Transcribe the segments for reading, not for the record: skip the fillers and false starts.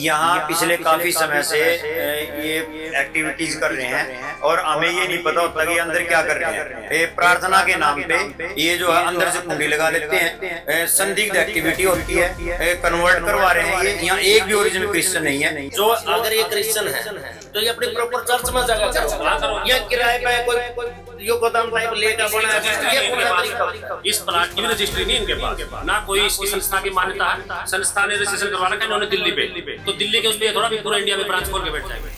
यहाँ पिछले काफी समय से ये एक्टिविटीज कर रहे हैं और हमें ये नहीं पता होता कि अंदर क्या कर रहे हैं। ये प्रार्थना के नाम पे ये जो है अंदर से कुंडी लगा लेते हैं, संदिग्ध एक्टिविटी होती है, कन्वर्ट करवा रहे हैं। ये यहाँ एक भी ओरिजिनल क्रिश्चियन नहीं है। जो अगर ये क्रिश्चियन है तो ये अपनी प्रॉपर चर्च में जगह करो, ये किराए पे कोई यो गोदाम टाइप लेकर बनाया, ये कौन सा तरीका? इस प्लाट की भी रजिस्ट्री नहीं इनके पास, ना कोई इसकी संस्था की मान्यता है। संस्था ने रजिस्ट्रेशन करवा रखा है इन्होंने दिल्ली पे, तो दिल्ली के उस पे थोड़ा भी पूरा इंडिया में ब्रांच खोल के बैठ जाएंगे।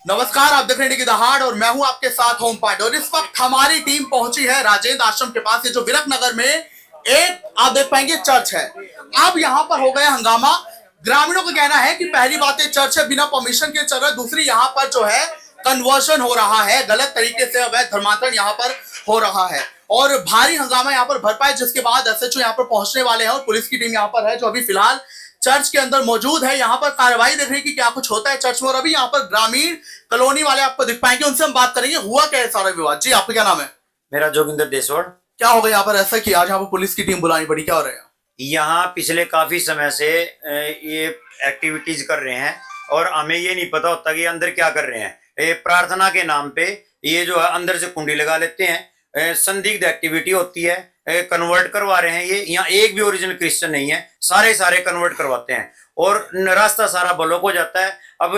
नमस्कार, आप देख रहे हैं की दहाड़ और मैं हूं आपके साथ होम पांडे। और इस वक्त हमारी टीम पहुंची है राजेंद्र आश्रम के पास, ये जो विरक नगर में एक आप देख पाएंगे चर्च है। अब यहाँ पर हो गया हंगामा। ग्रामीणों का कहना है कि पहली बात है चर्च है बिना परमिशन के चल रहा है, दूसरी यहाँ पर जो है कन्वर्शन हो रहा है, गलत तरीके से अवैध धर्मांतरण यहाँ पर हो रहा है और भारी हंगामा यहाँ पर भरपाई, जिसके बाद एसएचओ यहाँ पर पहुंचने वाले हैं और पुलिस की टीम यहाँ पर है जो अभी फिलहाल चर्च के अंदर मौजूद है। यहाँ पर कार्रवाई देख रहे हैं कि क्या कुछ होता है चर्च में। और अभी यहाँ पर ग्रामीण कॉलोनी वाले आपको दिख पाएंगे, उनसे हम बात करेंगे हुआ क्या है सारा विवाद। जी, आपका क्या नाम है? मेरा जोगिंदर देसवाड़। क्या होगा यहाँ पर ऐसा कि आज यहाँ पर पुलिस की टीम बुलानी पड़ी, क्या हो रहा है? यहाँ पिछले काफी समय से ये एक्टिविटीज कर रहे हैं और हमें ये नहीं पता होता कि अंदर क्या कर रहे हैं। ये प्रार्थना के नाम पे ये जो है अंदर से कुंडी लगा लेते हैं, संदिग्ध एक्टिविटी होती है, कन्वर्ट करवा रहे हैं। ये यहाँ एक भी ओरिजिनल क्रिश्चियन नहीं है, सारे कन्वर्ट करवाते हैं और रास्ता सारा ब्लॉक हो जाता है। अब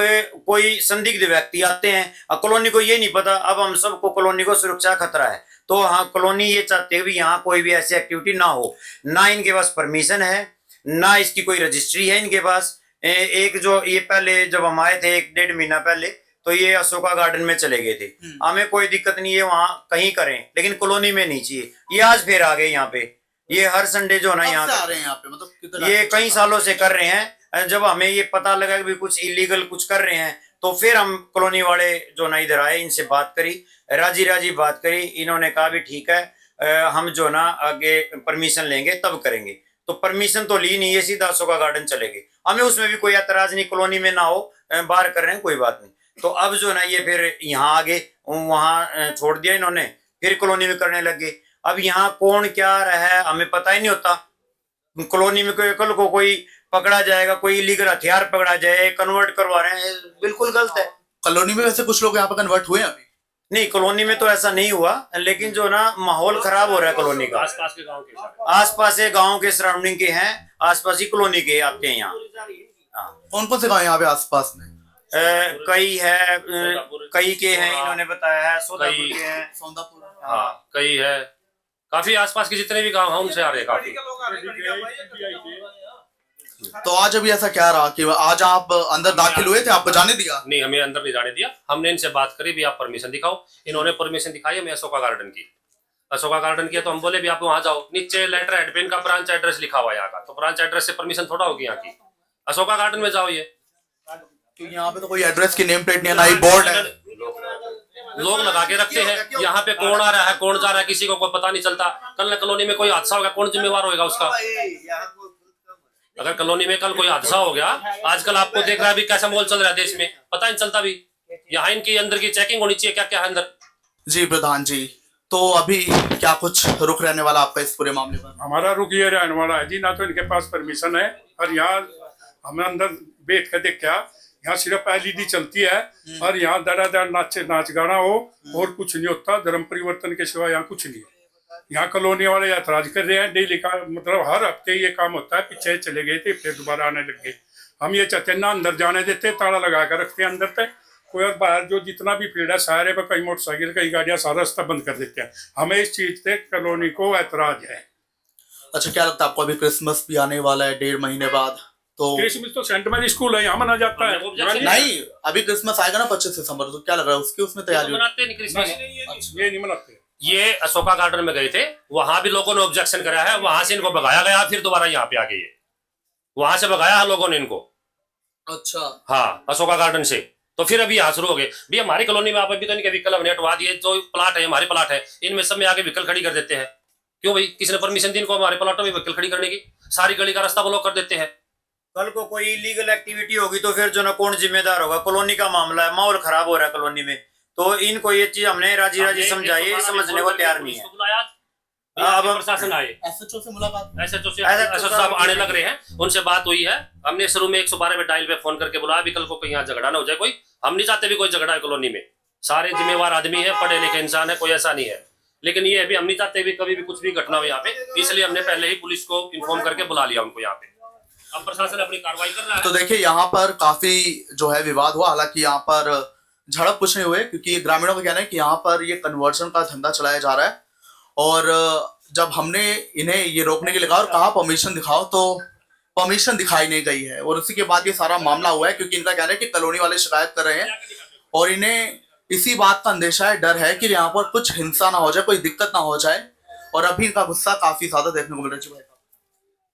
कोई संदिग्ध व्यक्ति आते हैं, कॉलोनी को ये नहीं पता। अब हम सबको कॉलोनी को सुरक्षा खतरा है, तो हाँ कॉलोनी ये चाहते हैं भी यहाँ कोई भी ऐसी एक्टिविटी ना हो। ना इनके पास परमिशन है, ना इसकी कोई रजिस्ट्री है इनके पास। एक जो ये पहले जब हम आए थे 1-1.5 महीना पहले, तो ये अशोका गार्डन में चले गए थे। हमें कोई दिक्कत नहीं है वहां कहीं करें, लेकिन कॉलोनी में नहीं चाहिए। ये आज फिर आ गए यहाँ पे, ये हर संडे जो है ना यहाँ पे मतलब ये कई सालों से कर रहे हैं। जब हमें ये पता लगा कि कुछ इलीगल कुछ कर रहे हैं, तो फिर हम कॉलोनी वाले जो ना इधर आए, इनसे बात करी, राजी बात करी। इन्होंने कहा भी ठीक है, हम जो ना आगे परमिशन लेंगे तब करेंगे। तो परमिशन तो ली नहीं है, सीधा अशोका गार्डन चले गए। हमें उसमें भी कोई एतराज नहीं, कॉलोनी में ना हो, बाहर कर रहे हैं कोई बात नहीं। तो अब जो ना ये फिर यहाँ आगे वहां छोड़ दिया इन्होंने, फिर कॉलोनी में करने लगे। अब यहाँ कौन क्या रहा है हमें पता ही नहीं होता। कॉलोनी में कल को कोई पकड़ा जाएगा, कोई इलीगल हथियार पकड़ा जाए, कन्वर्ट करवा रहे हैं, बिल्कुल गलत है। कॉलोनी में वैसे कुछ लोग यहाँ पर कन्वर्ट हुए हैं अभी? नहीं, कॉलोनी में तो ऐसा नहीं हुआ, लेकिन जो ना माहौल खराब हो रहा है कॉलोनी का। आसपास के गांव के गाँव के सराउंडिंग के हैं, आसपास ही कॉलोनी के आते हैं यहाँ। कौन कौन से गाँव यहाँ पे आसपास में? कई है, कई के हैं इन्होंने बताया है, सोदापुर के हैं, सौंदापुर, हाँ कई है, काफी आसपास के जितने भी गांव हैं उनसे आ रहे हैं काफी। तो आज अभी ऐसा क्या रहा कि आज आप अंदर दाखिल हुए थे, आपको जाने दिया? नहीं, हमें अंदर नहीं जाने दिया। हमने इनसे बात करी भी आप परमिशन दिखाओ, इन्होंने परमिशन दिखाई हमें अशोका गार्डन की। तो हम बोले भी आप वहां जाओ, नीचे लेटर हेड पे इनका ब्रांच एड्रेस लिखा हुआ है यहाँ का, तो ब्रांच एड्रेस से परमिशन थोड़ा होगी यहाँ की। अशोका गार्डन में जाओ, ये यहाँ पे तो कोई एड्रेस की नेम प्लेट नहीं है, ना ही बोर्ड है। लोग लगा के रखते हैं यहाँ पे, कौन आ रहा है कौन जा रहा है किसी को कोई पता नहीं चलता। कल कॉलोनी में कोई हादसा होगा, कौन जिम्मेवार होगा उसका? अगर कॉलोनी में कल कोई हादसा हो गया, आजकल आपको देख रहा है भी कैसा माहौल चल रहा है देश में, पता नहीं चलता भी। यहाँ इनकी अंदर की चेकिंग होनी चाहिए, क्या क्या है अंदर। जी प्रधान जी, तो अभी क्या कुछ रुख रहने वाला आपका इस पूरे मामले पर? हमारा रुख ये रहने वाला है जी, ना तो इनके पास परमिशन है और यहाँ हमें अंदर बैठ कर देख क्या, यहाँ सिर्फ एलईडी चलती है और यहाँ दर नाच गाना हो और कुछ नहीं होता। धर्म परिवर्तन के सिवा यहाँ कुछ नहीं है। यहाँ कॉलोनी वाले ऐतराज कर रहे हैं डेली का, मतलब हर हफ्ते ये काम होता है। पीछे चले गए थे, फिर दोबारा आने लग गए। हम ये चाहते हैं ना अंदर जाने देते, ताला लगा कर रखते हैं अंदर तक। कोई और बाहर जो जितना भी फील्ड है सारे पर, कई मोटरसाइकिल कई गाड़ियां, सारा रास्ता बंद कर देते हैं। हमें इस चीज से कॉलोनी को ऐतराज है। अच्छा, क्या लगता है आपको? अभी क्रिसमस भी आने वाला है 1.5 महीने बाद, तो क्रिसमस तो सेंट मैरी स्कूल है, यहाँ मना जाता है। नहीं, अभी क्रिसमस आएगा ना 25 दिसंबर, तो क्या लग रहा है उसकी उसमें तैयारी? मनाते नहीं क्रिसमस, ये नहीं मनाते। ये अशोका गार्डन में गए थे, वहां भी लोगों ने ऑब्जेक्शन करा है, वहां से इनको भगाया गया, फिर दोबारा यहाँ पे आ गए। वहां से भगाया लोगों ने इनको। अच्छा, हाँ, अशोका गार्डन से। तो फिर अभी यहाँ शुरू हो गए भी हमारी कॉलोनी में। आप अभी तो इनके व्हीकल हमने हटवा दिए, जो प्लाट है हमारे प्लाट है, इनमें सब में आगे व्हीकल खड़ी कर देते हैं। क्यों भाई, किसने परमिशन दी इनको हमारे प्लाटों में व्हीकल खड़ी करने की? सारी गली का रास्ता ब्लॉक कर देते हैं। कल को कोई इलीगल एक्टिविटी होगी तो फिर जो ना कौन जिम्मेदार होगा? कॉलोनी का मामला है, माहौल खराब हो रहा है कॉलोनी में, तो इनको ये चीज हमने राजी समझाई, समझने को तैयार नहीं है। अब प्रशासन आए, एसएचओ से मुलाकात, SHO साहब आने लग रहे हैं, उनसे बात हुई है। हमने शुरू में 112 पे डायल पे फोन करके बुलाया भी कल को कहीं यहाँ झगड़ा ना हो जाए कोई। हम नहीं चाहते भी कोई झगड़ा है कॉलोनी में, सारे जिम्मेवार आदमी है, पढ़े लिखे इंसान है, कोई ऐसा नहीं है। लेकिन ये भी हम नहीं चाहते भी कभी भी कुछ भी घटना हो यहाँ पे, इसलिए हमने पहले ही पुलिस को इन्फॉर्म करके बुला लिया उनको यहाँ पे। अब प्रशासन अपनी कार्रवाई कर रहा है। तो देखिए यहाँ पर काफी जो है विवाद हुआ, हालांकि यहाँ पर झड़प कुछ नहीं हुए, क्योंकि ग्रामीणों का कहना है कि यहाँ पर ये कन्वर्जन का धंधा चलाया जा रहा है। और जब हमने इन्हें ये रोकने के लिए कहा और कहा परमिशन दिखाओ, तो परमिशन दिखाई नहीं गई है, और उसी के बाद ये सारा मामला हुआ है। क्योंकि इनका कहना है कि कॉलोनी वाले शिकायत कर रहे हैं और इन्हें इसी बात का अंदेशा है, डर है कि यहाँ पर कुछ हिंसा ना हो जाए, कोई दिक्कत ना हो जाए। और अभी इनका गुस्सा काफी ज्यादा देखने को मिल रहा है। भाई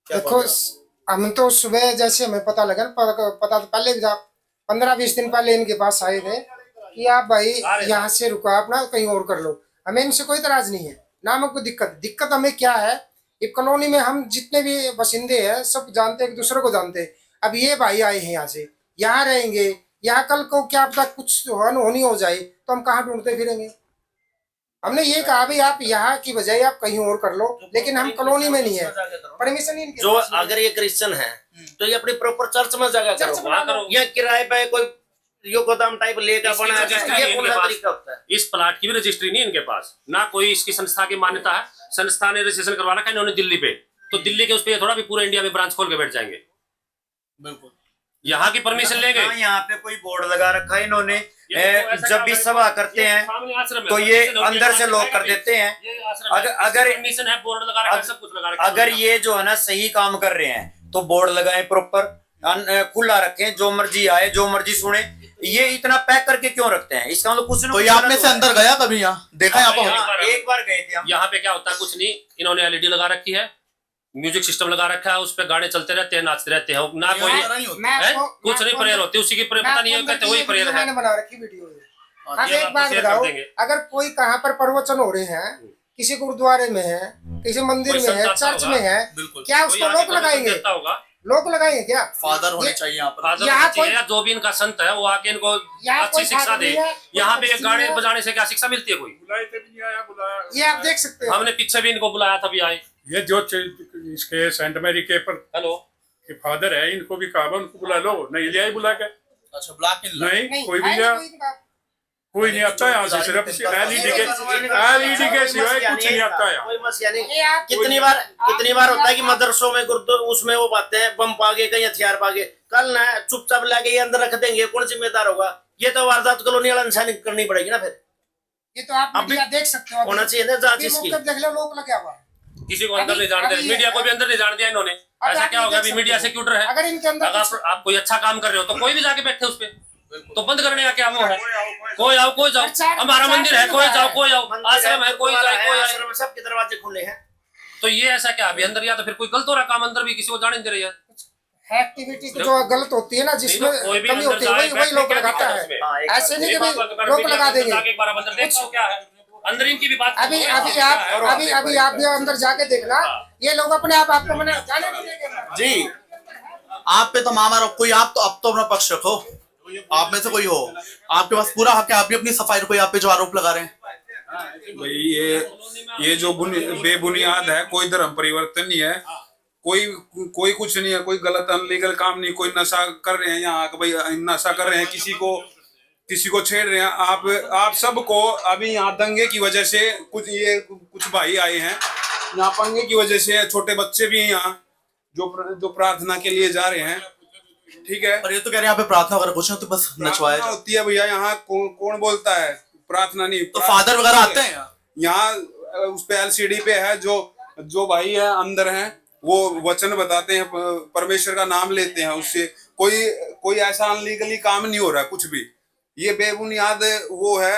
क्या देखो, बात है? हम तो सुबह जैसे हमें पता लगा पता तो पहले भी था, 15-20 दिन पहले इनके पास आए थे कि आप भाई यहाँ से रुको, अपना कहीं और कर लो। हमें इनसे कोई इतराज नहीं है, ना हमें कोई दिक्कत हमें क्या है, ये कॉलोनी में हम जितने भी बसिंदे हैं सब जानते हैं, एक दूसरे को जानते हैं। अब ये भाई आए हैं यहाँ से, यहाँ रहेंगे, यहाँ कल को क्या पता कुछ होनी हो जाए तो हम कहाँ ढूंढते फिरेंगे। हमने ये कहा भाई आप यहाँ की बजाय आप कहीं और कर लो, लेकिन हम कॉलोनी में नहीं है, परमिशन ही जो अगर ये क्रिश्चियन है तो ये अपनी प्रॉपर चर्च में जगह करो, या किराए पे कोई यो गोदाम टाइप लेकर बनाया, ये कौन सा तरीका होता है? इस प्लाट की भी रजिस्ट्री नहीं इनके पास, ना कोई इसकी संस्था की मान्यता है। संस्था ने रजिस्ट्रेशन करवा रखा है इन्होंने दिल्ली पे, तो दिल्ली के उस पे थोड़ा भी पूरे इंडिया में ब्रांच खोल के बैठ जाएंगे। बिल्कुल, यहाँ की परमिशन ले गए। यहाँ पे कोई बोर्ड लगा रखा है इन्होंने, जब भी सभा करते हैं तो ये अंदर से लॉक कर देते हैं। अगर परमिशन है, बोर्ड लगा रखा है, सब कुछ लगा रखा है। अगर ये जो है ना सही काम कर रहे हैं तो बोर्ड लगाए, प्रॉपर खुला रखें, जो मर्जी आए जो मर्जी सुने। ये इतना पैक करके क्यों रखते हैं? इसका मतलब कुछ तो आप में से अंदर गया कभी? यहाँ देखा? यहाँ पर एक बार गए थे हम। यहाँ पे क्या होता है, कुछ नहीं, इन्होंने LED लगा रखी है, म्यूजिक सिस्टम लगा रखा है, उस पे गाने चलते रहते हैं, नाचते रहते हैं, ना कोई कुछ नहीं प्रेयर होती, उसी की पता नहीं है, कहते वही प्रेयर है। मैंने बना रखी वीडियो है। आप ये एक बात बात शेयर कर बताओ, देंगे। अगर कोई कहाँ पर प्रवचन हो रहे हैं, किसी गुरुद्वारे में है, किसी मंदिर में है, चर्च में है, क्या उसको लोग लगाएंगे? लोग लगाएंगे क्या? फादर होने चाहिए यहाँ पर। यहाँ कोई जो भी इनका संत है वो आके इनको यहाँ अच्छी कोई शिक्षा फादर दे। नहीं है, यहाँ कोई पे मसीह गाने है। बजाने से क्या शिक्षा मिलती है? कोई बुलाए थे भी नहीं आया, बुलाया। ये आप देख सकते हो। हमने पीछे भी इनको बुलाया था, भी आए। ये जो इसके सेंट मैरी के पर हेलो के फादर है, इनको भी कहा उनको बुला लो, नहीं लिया ही बुला के। अच्छा, ब्लैक नहीं कोई भी है लिया, कोई इनका। कोई नहीं आता यहाँ से, सिर्फ LED के सिवाय कुछ नहीं आता है। कोई मसीहा नहीं। ये आप कितनी बार होता है कि मदरसों में गुरुद्वारा उसमें वो बातें हैं, बम पागे कहीं हथियार पागे, कल ना चुपचाप लाके ये अंदर रख देंगे, कौन जिम्मेदार होगा? ये तो वारदात कॉलोनी वाला इंसान करनी पड़ेगी ना फिर। ये तो आप मीडिया देख सकते हो। होना चाहिए ना जांच अभी इसकी। मौके पे देख लो, लोग लगे हुआ है। किसी को अंदर नहीं जाने दे, अभी- मीडिया को भी अंदर नहीं जाने दिया इन्होंने। ऐसा आप क्या होगा? देख अभी सकते मीडिया हो। से क्यों डर है? अगर इनके अंदर अगर आप कोई अच्छा काम कर रहे हो तो कोई भी जाके बैठे उस पे, तो बंद करने का क्या वो है? कोई आओ कोई जाओ, हमारा मंदिर है, कोई जाओ कोई आओ, आश्रम है कोई जाए कोई आए। आश्रम में सबके दरवाजे खुले हैं। तो ये ऐसा क्या अभी अंदर, या तो फिर कोई गलत हो रहा काम अंदर भी, किसी को जाने नहीं दे रही है। एक्टिविटी जो गलत होती है ना, जिसमें नहीं तो कोई भी कमी अंदर होती है, जाए, वही लोग बैठने लगाता क्या है। उसमें? हाँ, एक ऐसे नहीं कि एक भाई बार अगर लोग मीडिया लगा के अंदर देंगे। जाके एक बार अंदर देखो क्या है, अंदर इनकी भी बात अभी आप भी अंदर जाके देखना, ये लोग अपने आपको मैंने जाने नहीं देंगे। जी, आप पे तो मामा कोई, आप तो अब तो अपना पक्ष रखो, आप में से कोई हो, आपके पास पूरा हक है, आप भी अपनी सफाई रखो। आप पे जो आरोप लगा रहे हैं भाई ये जो बेबुनियाद है, कोई धर्म परिवर्तन नहीं है, कोई कुछ नहीं है, कोई गलत अनलीगल काम नहीं, कोई नशा कर रहे हैं यहाँ, भाई नशा कर रहे हैं, किसी को छेड़ रहे हैं। आप सबको अभी यहाँ दंगे की वजह से कुछ भाई आए हैं यहाँ, पंगे की वजह से छोटे बच्चे भी हैं यहाँ जो प्रार्थना के लिए जा रहे हैं, ठीक है। और ये तो कह रहे हैं यहाँ पे प्रार्थना वगैरह कुछ नहीं, तो बस नचवाया प्रार्थना होती है भैया यहाँ, कौन बोलता है प्रार्थना नहीं? तो फादर वगैरह आते हैं यहाँ उस पे LCD पे है, जो भाई है अंदर हैं, वो वचन बताते हैं, परमेश्वर का नाम लेते हैं, उससे कोई ऐसा अनलीगली काम नहीं हो रहा कुछ भी। ये बेबुनियाद वो है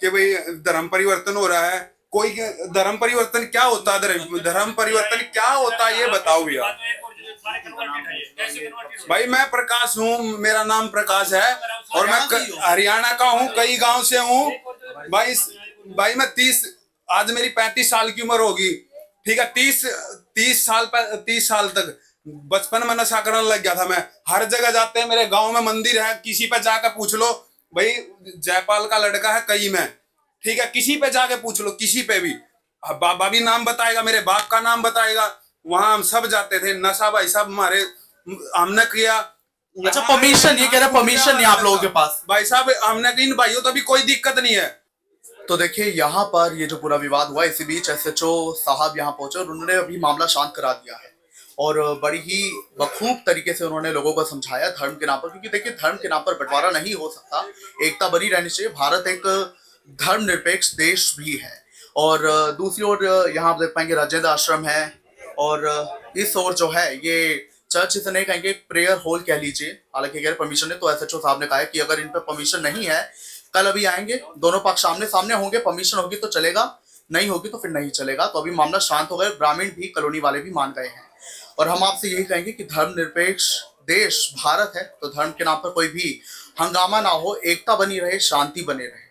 कि भाई धर्म परिवर्तन हो रहा है। कोई धर्म परिवर्तन क्या होता है? धर्म परिवर्तन क्या होता है ये बताओ भैया। भाई मैं प्रकाश हूँ, मेरा नाम प्रकाश है, और मैं हरियाणा का हूँ, कई गांव से हूँ भाई मैं आज मेरी 35 साल की उम्र होगी, ठीक है। 30 साल तक बचपन में नशा करने लग गया था मैं। हर जगह जाते हैं, मेरे गांव में मंदिर है, किसी पे जाकर पूछ लो भाई, जयपाल का लड़का है कई में, ठीक है, किसी पे जाके पूछ लो, किसी पे भी। बाबा भी नाम बताएगा, मेरे बाप का नाम बताएगा। वहां हम सब जाते थे, नशा भाई साहब हमारे हमने किया। अच्छा, परमिशन, ये कह रहे परमिशन नहीं आप लोगों के पास। भाई साहब हमने इन भाइयों तो अभी कोई दिक्कत नहीं है। तो देखिए यहाँ पर ये जो पूरा विवाद हुआ, इसी बीच एसएचओ साहब यहाँ पहुंचे और उन्होंने अभी मामला शांत करा दिया है और बड़ी ही बखूब तरीके से उन्होंने लोगों को समझाया धर्म के नाम पर, क्योंकि देखिए धर्म के नाम पर बंटवारा नहीं हो सकता, एकता बनी रहनी चाहिए। भारत एक धर्मनिरपेक्ष देश भी है। और दूसरी ओर यहाँ आप देख पाएंगे राजेंद्र आश्रम है और इस ओर जो है ये चर्च इसे नहीं कहेंगे, प्रेयर हॉल कह लीजिए। हालांकि अगर परमिशन है तो एसएचओ साहब ने कहा है कि अगर इन पर परमिशन नहीं है, कल अभी आएंगे, दोनों पक्ष आमने सामने होंगे, परमिशन होगी तो चलेगा, नहीं होगी तो फिर नहीं चलेगा। तो अभी मामला शांत हो गया, ग्रामीण भी, कॉलोनी वाले भी मान गए हैं। और हम आपसे यही कहेंगे कि धर्मनिरपेक्ष देश भारत है, तो धर्म के नाम पर कोई भी हंगामा ना हो, एकता बनी रहे, शांति बने रहे।